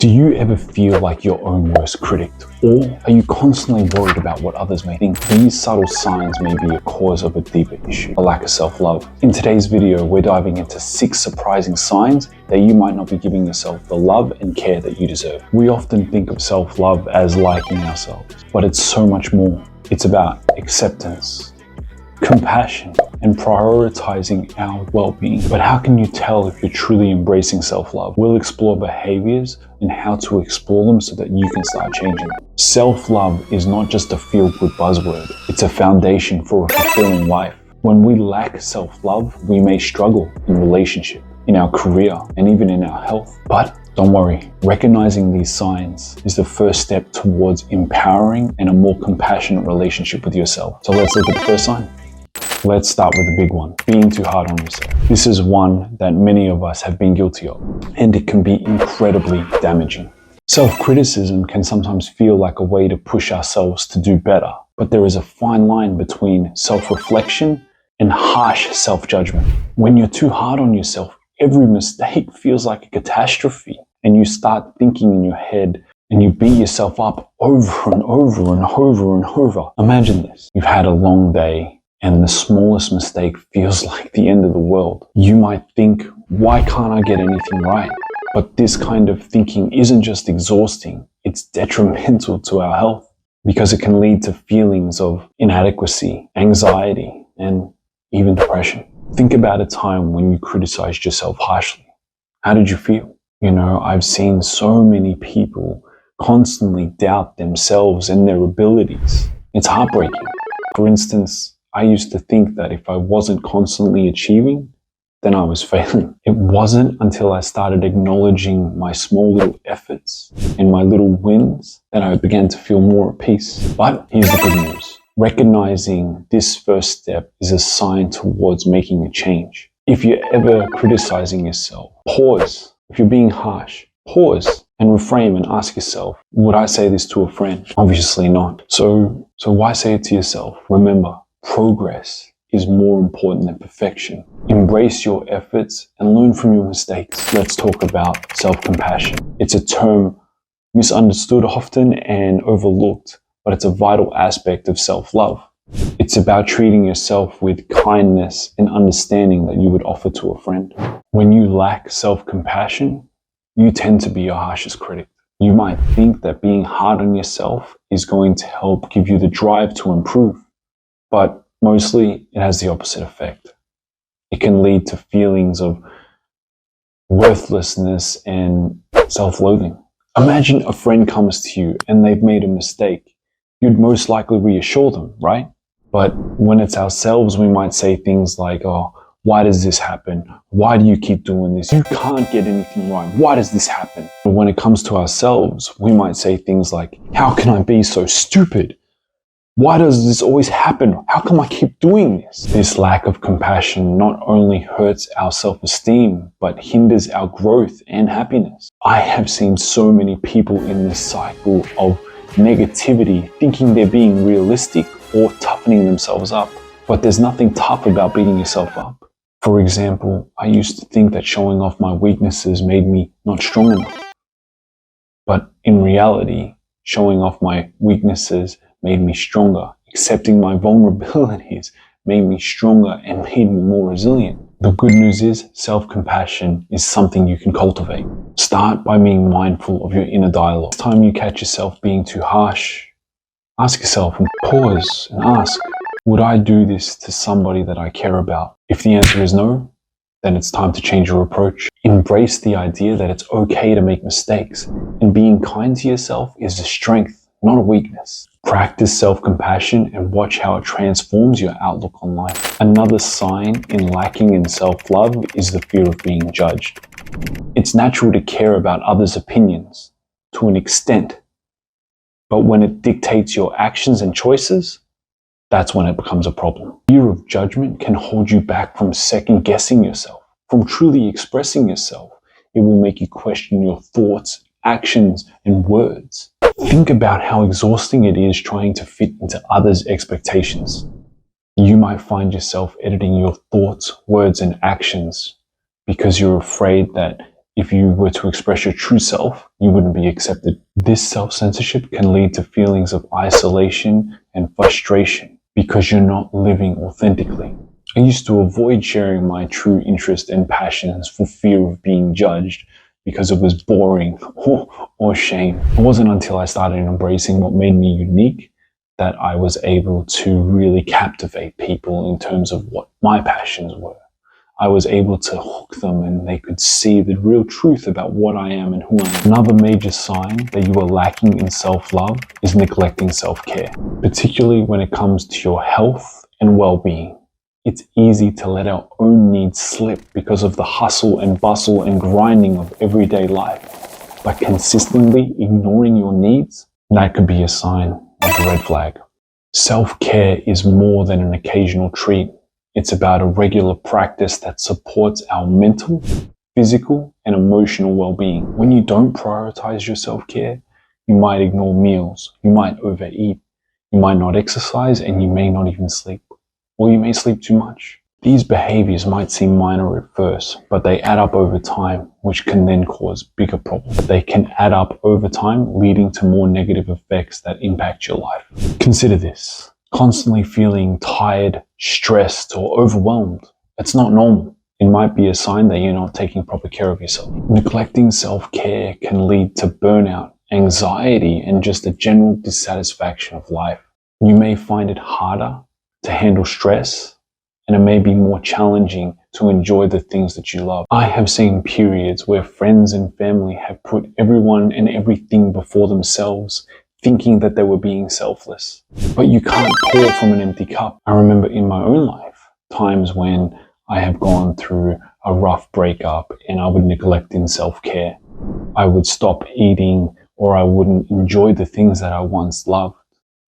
Do you ever feel like your own worst critic? Or are you constantly worried about what others may think? These subtle signs may be a cause of a deeper issue, a lack of self-love. In today's video, we're diving into 6 surprising signs that you might not be giving yourself the love and care that you deserve. We often think of self-love as liking ourselves, but it's so much more. It's about acceptance, compassion, and prioritizing our well-being. But how can you tell if you're truly embracing self-love? We'll explore behaviors and how to explore them so that you can start changing. Self-love is not just a feel-good buzzword. It's a foundation for a fulfilling life. When we lack self-love, we may struggle in relationship, in our career, and even in our health. But don't worry, recognizing these signs is the first step towards empowering and a more compassionate relationship with yourself. So let's look at the first sign. Let's start with the big one, being too hard on yourself. This is one that many of us have been guilty of, and it can be incredibly damaging. Self-criticism can sometimes feel like a way to push ourselves to do better, but there is a fine line between self-reflection and harsh self-judgment. When you're too hard on yourself, every mistake feels like a catastrophe, and you start thinking in your head and you beat yourself up over and over and over and over. Imagine this. You've had a long day, and the smallest mistake feels like the end of the world. You might think, why can't I get anything right? But this kind of thinking isn't just exhausting, it's detrimental to our health because it can lead to feelings of inadequacy, anxiety, and even depression. Think about a time when you criticized yourself harshly. How did you feel? You know, I've seen so many people constantly doubt themselves and their abilities. It's heartbreaking. For instance, I used to think that if I wasn't constantly achieving, then I was failing. It wasn't until I started acknowledging my small little efforts and my little wins that I began to feel more at peace. But here's the good news. Recognizing this first step is a sign towards making a change. If you're ever criticizing yourself, pause. If you're being harsh, pause and reframe and ask yourself, would I say this to a friend? Obviously not. So why say it to yourself? Remember, progress is more important than perfection. Embrace your efforts and learn from your mistakes. Let's talk about self-compassion. It's a term misunderstood often and overlooked, but it's a vital aspect of self-love. It's about treating yourself with kindness and understanding that you would offer to a friend. When you lack self-compassion, you tend to be your harshest critic. You might think that being hard on yourself is going to help give you the drive to improve, but mostly it has the opposite effect. It can lead to feelings of worthlessness and self-loathing. Imagine a friend comes to you and they've made a mistake. You'd most likely reassure them, right? But when it's ourselves, we might say things like, oh, why does this happen? Why do you keep doing this? You can't get anything right. Why does this happen? But when it comes to ourselves, we might say things like, how can I be so stupid? Why does this always happen? How come I keep doing this? This lack of compassion not only hurts our self-esteem, but hinders our growth and happiness. I have seen so many people in this cycle of negativity thinking they're being realistic or toughening themselves up. But there's nothing tough about beating yourself up. For example, I used to think that showing off my weaknesses made me not strong enough. But in reality, showing off my weaknesses made me stronger. Accepting my vulnerabilities made me stronger and made me more resilient. The good news is self-compassion is something you can cultivate. Start by being mindful of your inner dialogue. Next time you catch yourself being too harsh, ask yourself and pause and ask, would I do this to somebody that I care about? If the answer is no, then it's time to change your approach. Embrace the idea that it's okay to make mistakes, and being kind to yourself is a strength, not a weakness. Practice self-compassion and watch how it transforms your outlook on life. Another sign in lacking in self-love is the fear of being judged. It's natural to care about others' opinions to an extent, but when it dictates your actions and choices, that's when it becomes a problem. Fear of judgment can hold you back from second-guessing yourself, from truly expressing yourself. It will make you question your thoughts, actions, and words. Think about how exhausting it is trying to fit into others' expectations. You might find yourself editing your thoughts, words, and actions because you're afraid that If you were to express your true self, you wouldn't be accepted. This self-censorship can lead to feelings of isolation and frustration because you're not living authentically. I used to avoid sharing my true interests and passions for fear of being judged because it was boring or shame. It wasn't until I started embracing what made me unique that I was able to really captivate people in terms of what my passions were. I was able to hook them and they could see the real truth about what I am and who I am. Another major sign that you are lacking in self-love is neglecting self-care, particularly when it comes to your health and well-being. It's easy to let our own needs slip because of the hustle and bustle and grinding of everyday life. But consistently ignoring your needs, that could be a sign of a red flag. Self-care is more than an occasional treat. It's about a regular practice that supports our mental, physical, and emotional well-being. When you don't prioritize your self-care, you might ignore meals, you might overeat, you might not exercise, and you may not even sleep. Or you may sleep too much. These behaviors might seem minor at first, but they add up over time, which can then cause bigger problems. They can add up over time, leading to more negative effects that impact your life. Consider this. Constantly feeling tired, stressed, or overwhelmed. It's not normal. It might be a sign that you're not taking proper care of yourself. Neglecting self-care can lead to burnout, anxiety, and just a general dissatisfaction of life. You may find it harder to handle stress, and it may be more challenging to enjoy the things that you love. I have seen periods where friends and family have put everyone and everything before themselves, thinking that they were being selfless. But you can't pour from an empty cup. I remember in my own life, times when I have gone through a rough breakup and I would neglect in self-care. I would stop eating or I wouldn't enjoy the things that I once loved.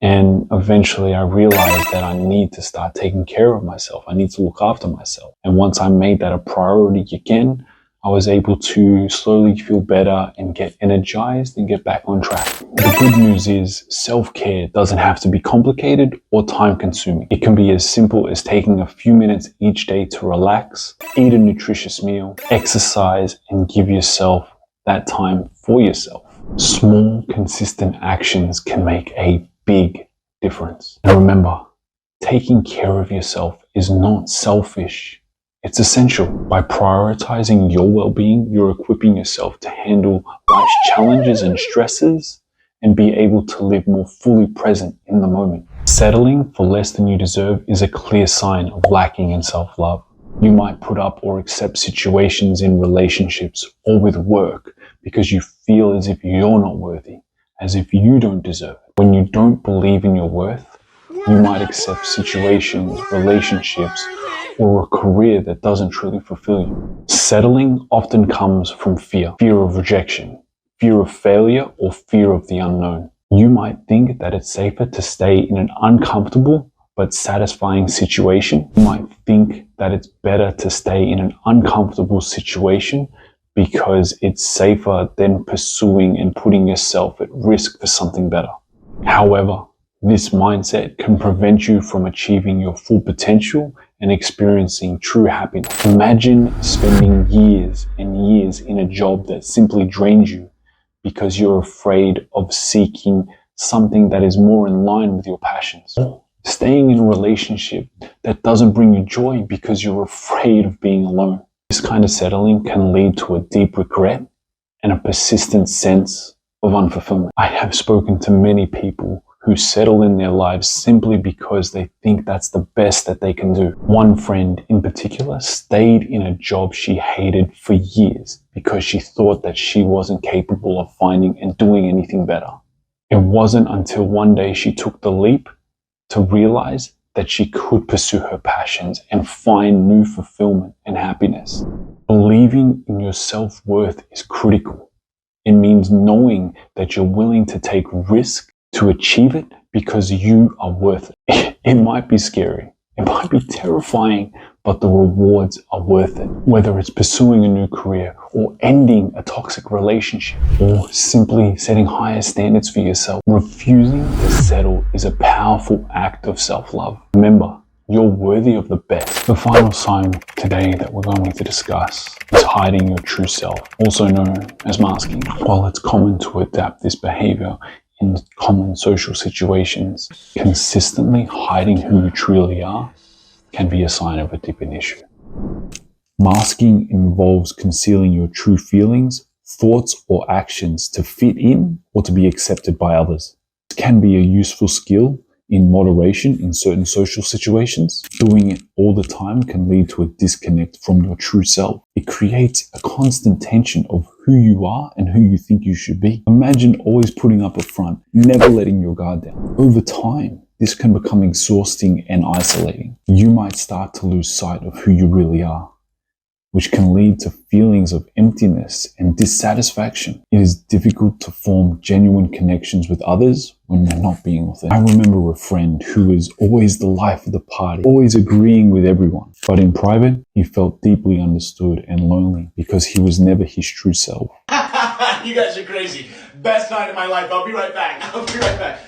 And eventually I realized that I need to start taking care of myself. I need to look after myself. And once I made that a priority again, I was able to slowly feel better and get energized and get back on track. The good news is self-care doesn't have to be complicated or time-consuming. It can be as simple as taking a few minutes each day to relax, eat a nutritious meal, exercise, and give yourself that time for yourself. Small, consistent actions can make a big difference. And remember, taking care of yourself is not selfish. It's essential. By prioritizing your well-being, you're equipping yourself to handle life's challenges and stresses and be able to live more fully present in the moment. Settling for less than you deserve is a clear sign of lacking in self-love. You might put up or accept situations in relationships or with work because you feel as if you're not worthy, as if you don't deserve it. When you don't believe in your worth, you might accept situations, relationships, or a career that doesn't truly fulfill you. Settling often comes from fear of rejection, fear of failure, or fear of the unknown. You might think that it's safer to stay in an uncomfortable but satisfying situation. You might think that it's better to stay in an uncomfortable situation because it's safer than pursuing and putting yourself at risk for something better. However, this mindset can prevent you from achieving your full potential and experiencing true happiness. Imagine spending years and years in a job that simply drains you because you're afraid of seeking something that is more in line with your passions. Or staying in a relationship that doesn't bring you joy because you're afraid of being alone. This kind of settling can lead to a deep regret and a persistent sense of unfulfillment. I have spoken to many people who settle in their lives simply because they think that's the best that they can do. One friend in particular stayed in a job she hated for years because she thought that she wasn't capable of finding and doing anything better. It wasn't until one day she took the leap to realize that she could pursue her passions and find new fulfillment and happiness. Believing in your self-worth is critical. It means knowing that you're willing to take risk to achieve it because you are worth it. It might be scary. It might be terrifying, but the rewards are worth it. Whether it's pursuing a new career or ending a toxic relationship or simply setting higher standards for yourself, refusing to settle is a powerful act of self-love. Remember, You're worthy of the best. The final sign today that we're going to discuss is hiding your true self, also known as masking. While it's common to adapt this behavior in common social situations, consistently hiding who you truly are can be a sign of a deeper issue. Masking involves concealing your true feelings, thoughts, or actions to fit in or to be accepted by others. It can be a useful skill in moderation in certain social situations. Doing it all the time can lead to a disconnect from your true self. It creates a constant tension of who you are and who you think you should be. Imagine always putting up a front, never letting your guard down. Over time, this can become exhausting and isolating. You might start to lose sight of who you really are, which can lead to feelings of emptiness and dissatisfaction. It is difficult to form genuine connections with others when you're not being authentic. I remember a friend who was always the life of the party, always agreeing with everyone. But in private, he felt deeply understood and lonely because he was never his true self. You guys are crazy. Best night of my life. I'll be right back.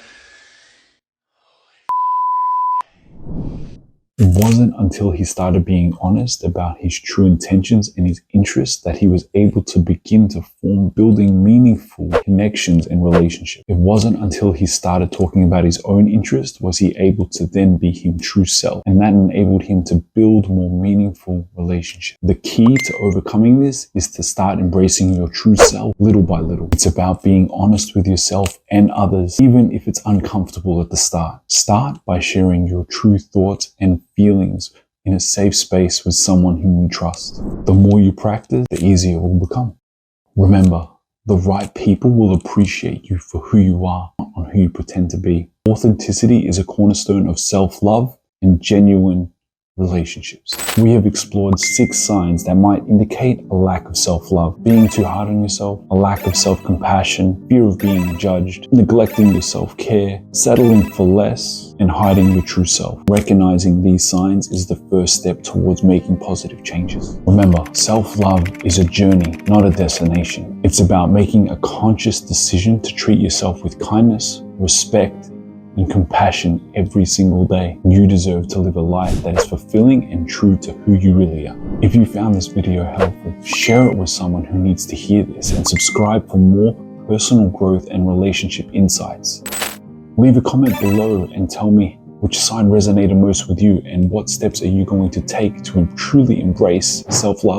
It wasn't until he started being honest about his true intentions and his interests that he was able to begin to form building meaningful connections and relationships. It wasn't until he started talking about his own interest was he able to then be his true self, and that enabled him to build more meaningful relationships. The key to overcoming this is to start embracing your true self little by little. It's about being honest with yourself and others, even if it's uncomfortable at the start. Start by sharing your true thoughts and feelings in a safe space with someone whom you trust. The more you practice, the easier it will become. Remember, the right people will appreciate you for who you are, not on who you pretend to be. Authenticity is a cornerstone of self-love and genuine relationships. We have explored 6 signs that might indicate a lack of self-love: being too hard on yourself, a lack of self-compassion, fear of being judged, neglecting your self-care, settling for less, and hiding your true self. Recognizing these signs is the first step towards making positive changes. Remember, self-love is a journey, not a destination. It's about making a conscious decision to treat yourself with kindness, respect, and compassion every single day. You deserve to live a life that is fulfilling and true to who you really are. If you found this video helpful, share it with someone who needs to hear this, and subscribe for more personal growth and relationship insights. Leave a comment below and tell me which sign resonated most with you and what steps are you going to take to truly embrace self-love